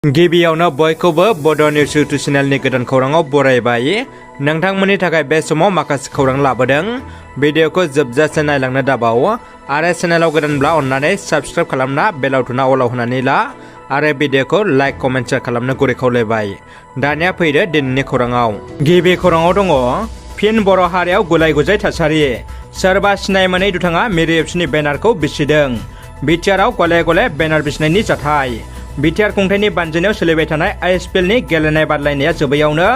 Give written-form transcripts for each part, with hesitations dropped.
गिबियावनो बयखौबो बड' निउस इउटुब चेनेलनि गोदान खौराङाव बरायबाय। नोंथांमोननि थाखाय बे समाव माखासे खौरां लाबोदों। भिडिअखौ जोबजासे नायलांनो दाबाव आरो चेनेलाव गोदानब्ला अन्नानै साबस्क्राइब खालामना बेल आइकनआ अलाव होनानै ला आरो भिडिअखौ लाइक कमेन्ट शेयार खालामनो गुरै खावलायबाय। दानिया फैदो दिनैनि खौराङाव। गिबि खौराङाव दङ फिन बर' हारियाव गुलाय गुजाय थासारि। सोरबा सिनाय मोनै दुथाङा मिरु एफसिनि बेनारखौ बिसिदों। बिटिआरआव गले गले बेनार बिसिनायनि जाथाय। बिटिआर खुंथायनि बानजायनायाव सोलिबाय थानाय आइएसपिएलनि गेलेनाय बादायलायनाया जोबैयावनो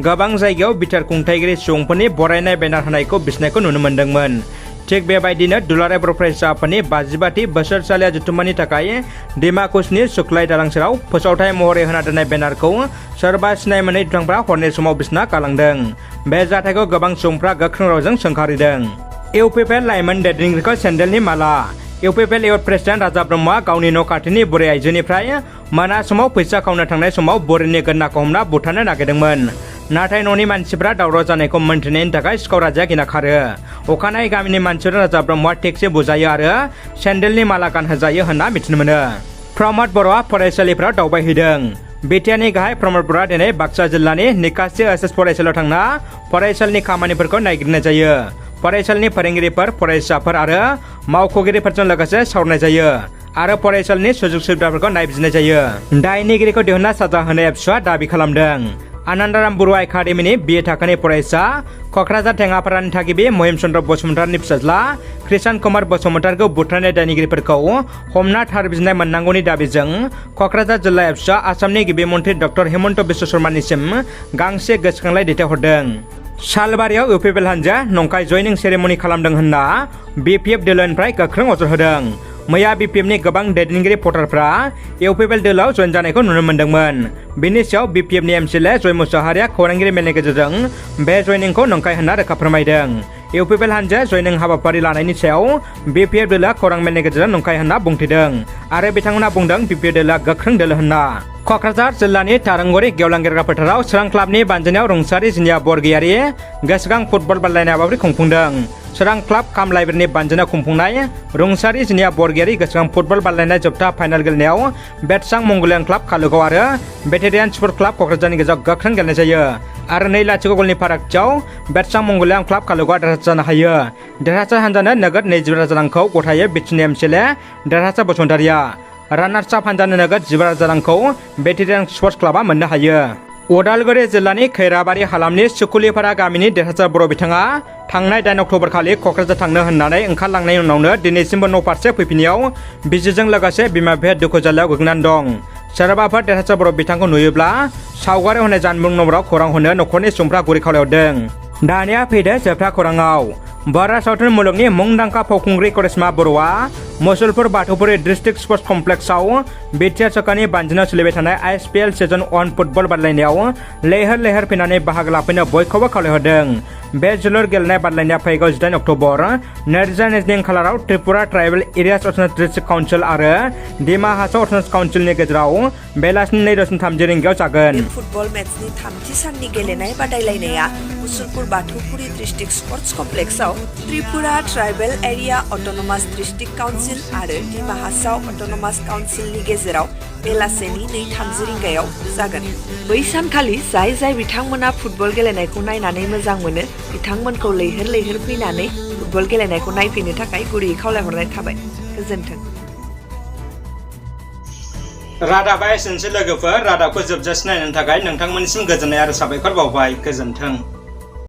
गोबां जायगायाव बिटिआर खुंथायगिरि सुबुंफोरनि बरायनाय बेनार होनायखौ बिसिनायखौ नुनो मोन्दोंमोन। थिग बेबायदिनो दुलाराय बर' फरायसा आफादनि 55थि बोसोरसालिया जथुम्मानि थाखाय डिमाकुसनि सुख्लाय दालां सेराव फोसावथाय महरै होना दोननाय बेनारखौ सोरबा सिनाय मोनै दुथांफ्रा हरनि समाव बिसिना गालांदों। बे जाथायखौ गोबां सुबुंफ्रा गोख्रों रावजों सोंखारिदों। इउपिपिएल लाइमोन दैदेनगिरिखौ सेन्देलनि माला। इउपिपिएल इउथ प्रेसिडेन्ट राजा ब्रह्मआ गावनि न' खाथिनि बुरै आइजोनिफ्राय मोना समाव फैसा खावनो थांनाय समाव बुरैनि गोदनाखौ हमना बुथारनो नागिरदोंमोन। नाथाय न'नि मानसिफ्रा दावराव जानायखौ मोनथिनायनि थाखाय सिखाव राजाया गिना खारो। अखानायै गामिनि मानसिफोरा राजा ब्रह्मआ टेक्सि बुजायो आरो सेन्देलनि माला गानहोजायो होनना मिथिनो मोनो। प्रमद बर'आ फरायसालिफोराव दावबायहैदों। बिटिआरनि गाहाय प्रमद बर'आ दिनै बाक्सा जिल्लानि निकासि एसएस फरायसालियाव थांना फरायसालिनि खामानिफोरखौ नायगिरनाय जायो। फरायसालिनि फोरोंगिरिफोर, फरायसाफोर आरो मावख'गिरिफोरजों लोगोसे सावरायनाय जायो आरो फरायसालिनि सुजुग सुबिदाफोरखौ नायबिजिरनाय जायो। दायनिगिरिखौ दिहुनना साजा होनो एबसुआ दाबि खालामदों। आनन्दराम बर' एकाडेमिनि बिए थाखोनि फरायसा, क'क्राझार टेङापारानि थागिबि महिम चन्द्र बसुमतारिनि फिसाज्ला कृष्ण कुमार बसुमतारिखौ बुथारनाय दायनिगिरिफोरखौ हमना थार बिजिरनाय मोननांगौनि दाबिजों क'क्राझार जिल्ला एबसुआ आसामनि गिबि मन्थ्रि डक्टर हेमन्त बिश्व शर्मानिसिम गांसे गोसोखांलाइ दैथायहरदों। सालबारियाव इउपिपिएल हानजाया नंखाय जयनिं सेरेमनि खालामदों होनना बिपिएफ दोलोनिफ्राय गोख्रों अजद होदों। मैया बिपिएफनि गोबां दैदेनगिरि भटारफ्रा इउपिपिएल दोलोआव जयेन जानायखौ नुनो मोन्दोंमोन। बिनि सायाव बिपिएफनि एमसिएलए जय मुसाहारिया खौरांगिरि मेलनि गेजेरजों बे जयनिंखौ नंखाय होनना रोखा फोरमायदों। इउपिपिएल हानजाया जयनिं हाबाफारि लानायनि सायाव बिपिएफ दोलोआ खौरां मेलनि गेजेरजों नंखाय होनना बुंथिदों आरो बिथांमोना बुंदों बिपिएफ दोलोआ गोख्रों दोलो होनना। क'क्राझार जिल्लानि तारंगुरि गेवलां गेलेग्रा फोथाराव सोरां क्लाबनि बानजायनायाव रुंसारि जुनिया बरगयारि गोसोखां फुटबल बादायलायनाय हाबाफारि खुंफुंदों। सोरां क्लाब काम लाइब्रेरिनि बानजायनायाव खुंफुंनाय रुंसारि जुनिया बरगयारि गोसोखां फुटबल बादायलायनाय जोबथा फाइनाल गेलेनायाव बेटसां मंगलियान क्लाब कालुगाव आरो बेटेरियान स्पर्ट क्लाब क'क्राझारनि गेजेराव गोख्रों गेलेनाय जायो आरो 2-0 गलनि फारागथियाव बेटसां मंगलियान क्लाब कालुगावआ देरहासार जानो हायो। देरहासार हानजानो नोगोद 20,000 रांखौ गथायै बिटिनि एमसिएलए देरहासार बसुमतारिया, रानार्स आप हानजानो नोगोद 15,000 रांखौ बेटेरियान स्पर्ट्स क्लाबआ मोननो हायो। उदालगुरि जिल्लानि खैराबारि हालामनि सुकुलिपारा गामिनि देरहासार बर' बिथाङा थांनाय 8 अक्ट'बर खालि क'क्राझार थांनो होननानै ओंखारलांनायनि उनावनो दिनैसिमबो न' फारसे फैफिनायाव बिसिजों लोगोसे बिमा बिफाया दुखु जाल्लायाव गोग्लैनानै दं। सोरबाफोर देरहासार बर' बिथांखौ नुयोब्ला सावगारि होनाय जानबुं नम्बराव खौरां हरनो न'खरनि सुबुंफ्रा गुरै खावलायहरदों। दानिया फैदो जोबथा खौराङाव। बर' सावथुन मुलुगनि मुंदांखा फावखुंग्रि करिश्मा बर'आ मुसलपुर बाथौपुरि डिस्ट्रिक्ट स्पर्ट्स कमप्लेक्सआव बिटिआर सरकारनि बानजायनायाव सोलिबाय थानाय आइएसपिएल सिजन 1 फुटबल बादायलायनायाव लैहोर लैहोर फैनानै बाहागो लाफैनो बयखौबो खावलायहरदों। बे जोलुर गेलेनाय बादायलायनाया फैगौ 18 अक्ट'बर 2022 खालाराव Tripura tribal areas autonomous district council आरो डिमा हासाव अट'नमास काउन्सिलनि गेजेराव बेलासिनि 2:30 रिंगायाव जागोन। फुटबल मेचनि 3थि साननि गेलेनाय बादायलायनाया मुसलपुर बाथौपुरि डिस्ट्रिक्ट स्पर्ट्स कमप्लेक्सआव Tripura tribal area autonomous district council आरो डिमा हासाव अट'नमास काउन्सिलनि गेजेराव बेलासिनि 2:30 रिंगायाव जागोन। बै सानखालि जाय बिथांमोना फुटबल गेलेनायखौ नायनानै मोजां मोनो बिथांमोनखौ लैहोर लैहोर फैनानै फुटबल गेलेनायखौ नायफैनो थाखाय गुरैयै खावलायहरनाय थाबाय। गोजोन्थों। रादाबा एसेनोसै लोगोफोर। रादाबखौ जोबजासिम नायनायनि थाखाय नोंथांमोननिसिम गोजोननाय आरो साबायखर बावबाय। गोजोन्थों।